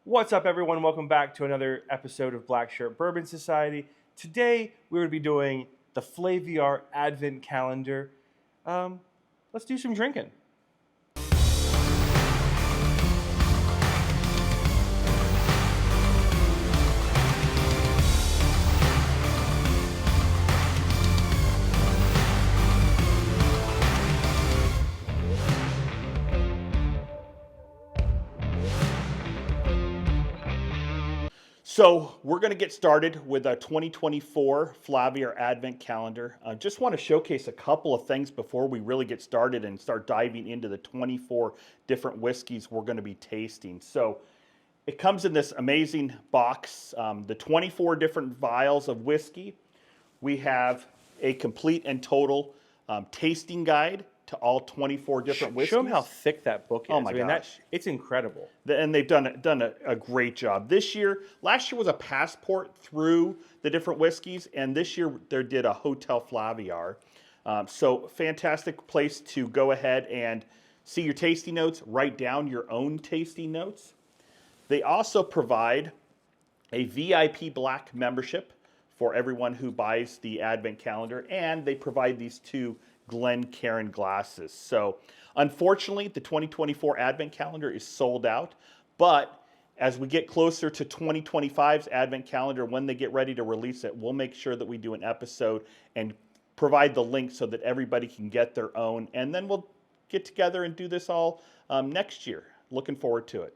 What's up, everyone? Welcome back to another episode of Black Shirt Bourbon Society. Today, we're going to be doing the Flaviar Advent Calendar. Let's do some drinking. So we're going to get started with a 2024 Flaviar Advent Calendar. I just want to showcase a couple of things before we really get started and start diving into the 24 different whiskeys we're going to be tasting. So it comes in this amazing box, the 24 different vials of whiskey. We have a complete and total tasting guide to all 24 different whiskeys. Show them how thick that book is. Oh my gosh. It's incredible. And they've done a great job. Last year was a passport through the different whiskeys, and this year they did a Hotel Flaviar. So fantastic place to go ahead and see your tasting notes, write down your own tasting notes. They also provide a VIP Black membership for everyone who buys the Advent Calendar, and they provide these two Glencairn glasses. So unfortunately, the 2024 Advent Calendar is sold out, but as we get closer to 2025's Advent Calendar, when they get ready to release it, we'll make sure that we do an episode and provide the link so that everybody can get their own, and then we'll get together and do this all next year. Looking forward to it.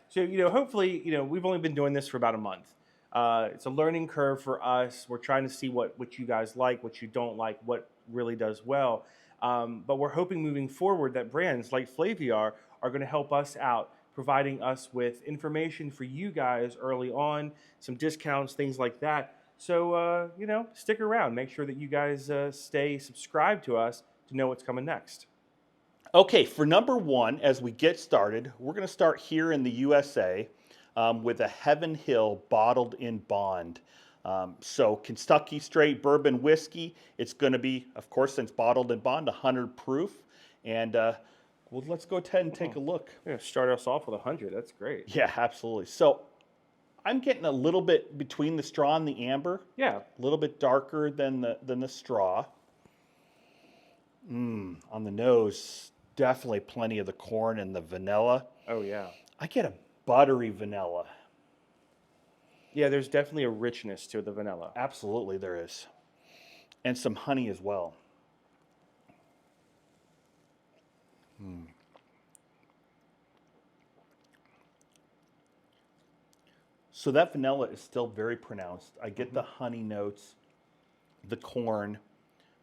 So, hopefully, we've only been doing this for about a month. It's a learning curve for us. We're trying to see what you guys like, what you don't like, what really does well. But we're hoping moving forward that brands like Flaviar are going to help us out, providing us with information for you guys early on, some discounts, things like that. So, stick around. Make sure that you guys stay subscribed to us to know what's coming next. Okay, for number one, as we get started, we're going to start here in the USA with a Heaven Hill bottled in bond. So Kentucky straight bourbon whiskey. It's going to be, of course, since bottled in bond, 100 proof. And let's go ahead and take a look. We're going to start us off with 100. That's great. Yeah, absolutely. So I'm getting a little bit between the straw and the amber. Yeah. A little bit darker than the straw. On the nose, definitely plenty of the corn and the vanilla. Oh, yeah. I get a buttery vanilla. Yeah, there's definitely a richness to the vanilla. Absolutely there is. And some honey as well. So that vanilla is still very pronounced. I get the honey notes, the corn,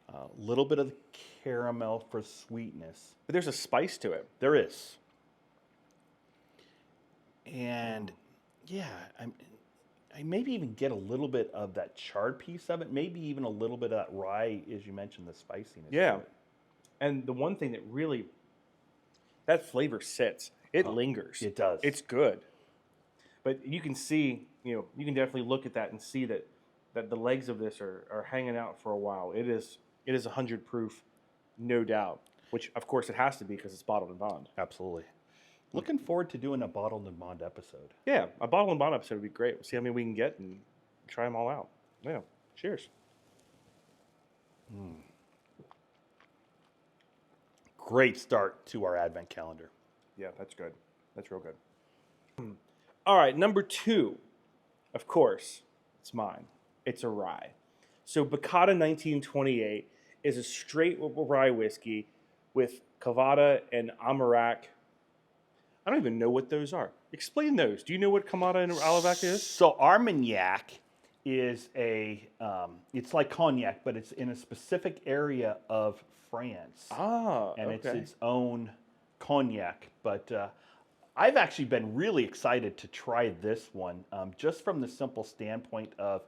a little bit of the caramel for sweetness. But there's a spice to it. There is. And yeah, I maybe even get a little bit of that charred piece of it, maybe even a little bit of that rye, as you mentioned, the spiciness. Yeah. And the one thing that really, that flavor sits. It lingers. It does. It's good. But you can see, you can definitely look at that and see that the legs of this are hanging out for a while. It is 100 proof, no doubt, which of course it has to be because it's bottled in bond. Absolutely. Looking forward to doing a bottled and bond episode. Yeah, a bottled and bond episode would be great. We'll see how many we can get and try them all out. Yeah, cheers. Great start to our Advent Calendar. Yeah, that's good. That's real good. All right, number two, of course, it's mine. It's a rye. So Bata 1928 is a straight rye whiskey with Cavada and Armagnac. I don't even know what those are. Explain those. Do you know what Cavada and Armagnac is? So Armagnac is it's like cognac, but it's in a specific area of France. And it's its own cognac. But I've actually been really excited to try this one, just from the simple standpoint of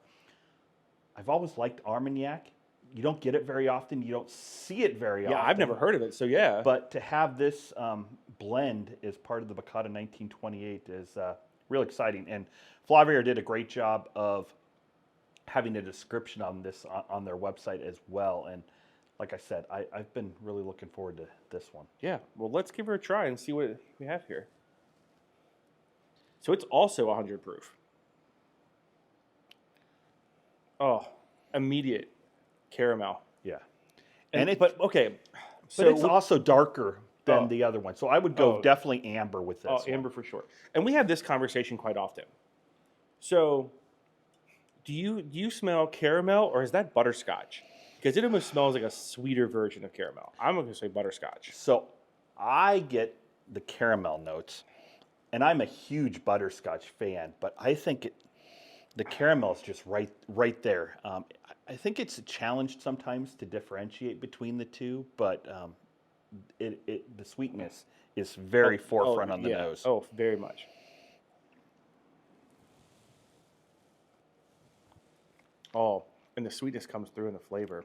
I've always liked Armagnac. You don't get it very often. You don't see it very often. Yeah, I've never heard of it, so yeah. But to have this blend as part of the Bata 1928 is real exciting. And Flaviar did a great job of having a description on this on their website as well. And like I said, I've been really looking forward to this one. Yeah, well, let's give her a try and see what we have here. So it's also 100 proof. Oh, immediate caramel. Yeah. And And but okay, but so it's also darker than oh, the other one. So I would go oh, definitely amber with this one. amber for sure. And we have this conversation quite often. So, do you smell caramel or is that butterscotch? Because it almost smells like a sweeter version of caramel. I'm going to say butterscotch. So I get the caramel notes, and I'm a huge butterscotch fan, but I think the caramel is just right there. I think it's a challenge sometimes to differentiate between the two, but the sweetness is very forefront on the yeah. nose. Oh, very much. Oh, and the sweetness comes through in the flavor.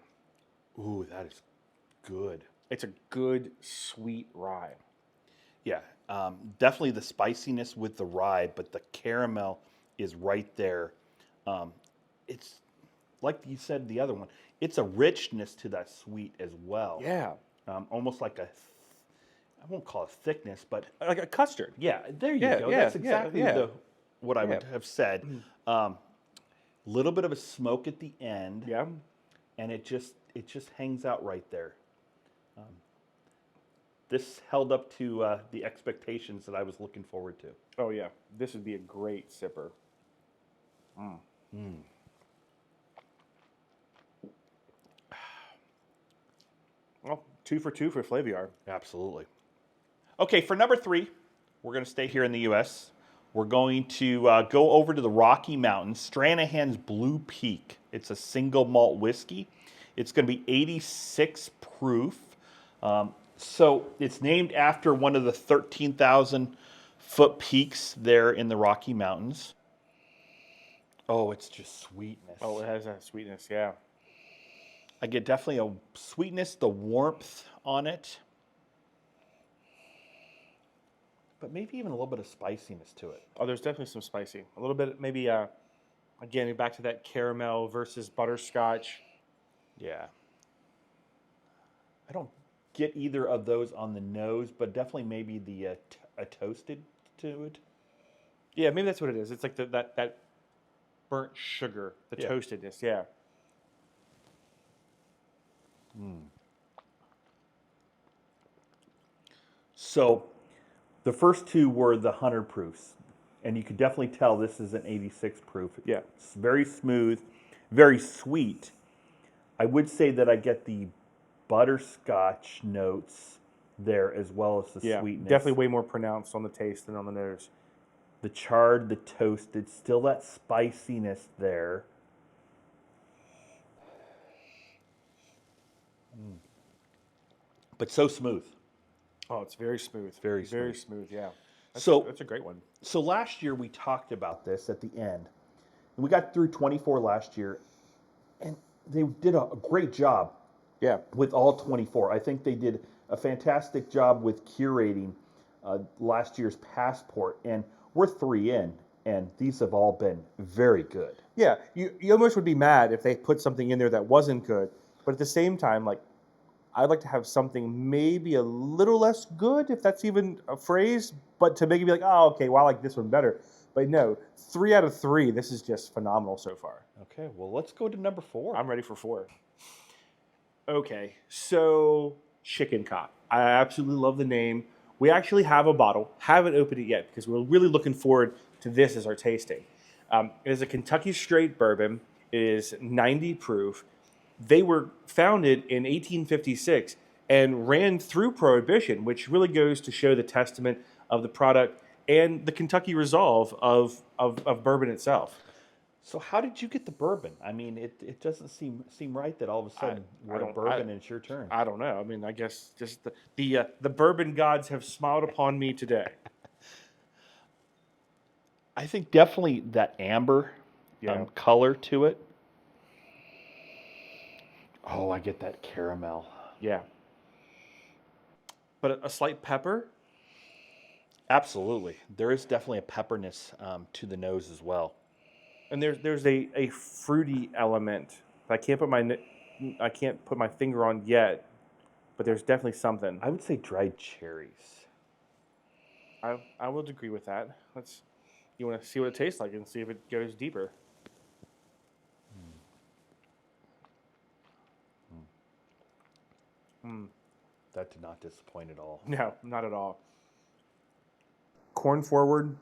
Ooh, that is good. It's a good sweet rye. Yeah, definitely the spiciness with the rye, but the caramel is right there. It's like you said, the other one. It's a richness to that sweet as well. Yeah, Almost like I won't call it thickness, but like a custard. yeah, there you Yeah, go. yeah, That's yeah, exactly yeah. what I Yeah. would have said. Little bit of a smoke at the end, Yeah. and it just hangs out right there. This held up to the expectations that I was looking forward to. Oh yeah, this would be a great sipper. Well, 2 for 2 for Flaviar. Absolutely. Okay, for number 3, we're going to stay here in the U.S. We're going to go over to the Rocky Mountains, Stranahan's Blue Peak. It's a single malt whiskey. It's going to be 86 proof. So it's named after one of the 13,000 foot peaks there in the Rocky Mountains. Oh, it's just sweetness. Oh, it has that sweetness, yeah. I get definitely a sweetness, the warmth on it, but maybe even a little bit of spiciness to it. Oh, there's definitely some spicy. A little bit, maybe, again, back to that caramel versus butterscotch. Yeah. I don't get either of those on the nose, but definitely maybe the a toasted to it. Yeah, maybe that's what it is. It's like that burnt sugar, the Yeah. toastedness, yeah. So the first two were the 100 proofs, and you could definitely tell this is an 86 proof. Yeah. It's very smooth, very sweet. I would say that I get the butterscotch notes there as well as the Yeah, sweetness. definitely way more pronounced on the taste than on the nose. The charred, the toasted, still that spiciness there. But so smooth. Oh, it's very smooth. Very Very smooth. smooth, yeah. That's a great one. So last year we talked about this at the end. And we got through 24 last year, and they did a great job Yeah. with all 24. I think they did a fantastic job with curating last year's passport, and we're 3 in, and these have all been very good. Yeah, you almost would be mad if they put something in there that wasn't good, but at the same time, like, I'd like to have something maybe a little less good, if that's even a phrase, but to make it be like, oh, okay, well, I like this one better. But no, 3 out of 3, this is just phenomenal so far. Okay, well, let's go to number 4. I'm ready for 4. Okay, so Chicken Cock. I absolutely love the name. We actually have a bottle. Haven't opened it yet because we're really looking forward to this as our tasting. It is a Kentucky straight bourbon. It is 90 proof. They were founded in 1856 and ran through Prohibition, which really goes to show the testament of the product and the Kentucky resolve of bourbon itself. So how did you get the bourbon? I mean, it doesn't seem right that all of a sudden we're at bourbon and it's your turn. I don't know. I mean, I guess just the bourbon gods have smiled upon me today. I think definitely that amber color to it. Oh, I get that caramel. Yeah. But a slight pepper. Absolutely. There is definitely a pepperness to the nose as well. And there's a fruity element that I can't put my finger on yet, but there's definitely something. I would say dried cherries. I will agree with that. You want to see what it tastes like and see if it goes deeper. That did not disappoint at all. No, not at all. Corn forward,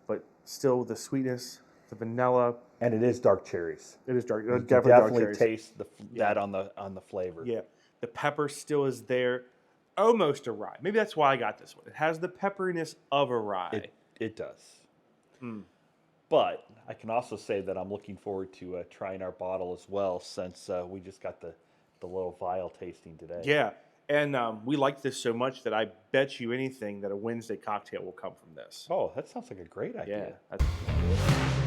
but still the sweetness, the vanilla. And it is dark cherries. It is dark. You Definitely, can dark definitely cherries. taste that on the flavor. Yeah, the pepper still is there, almost a rye. Maybe that's why I got this one. It has the pepperiness of a rye. It does. But I can also say that I'm looking forward to trying our bottle as well, since we just got the little vial tasting today. Yeah, and we like this so much that I bet you anything that a Wednesday cocktail will come from this. Oh, that sounds like a great idea. Yeah.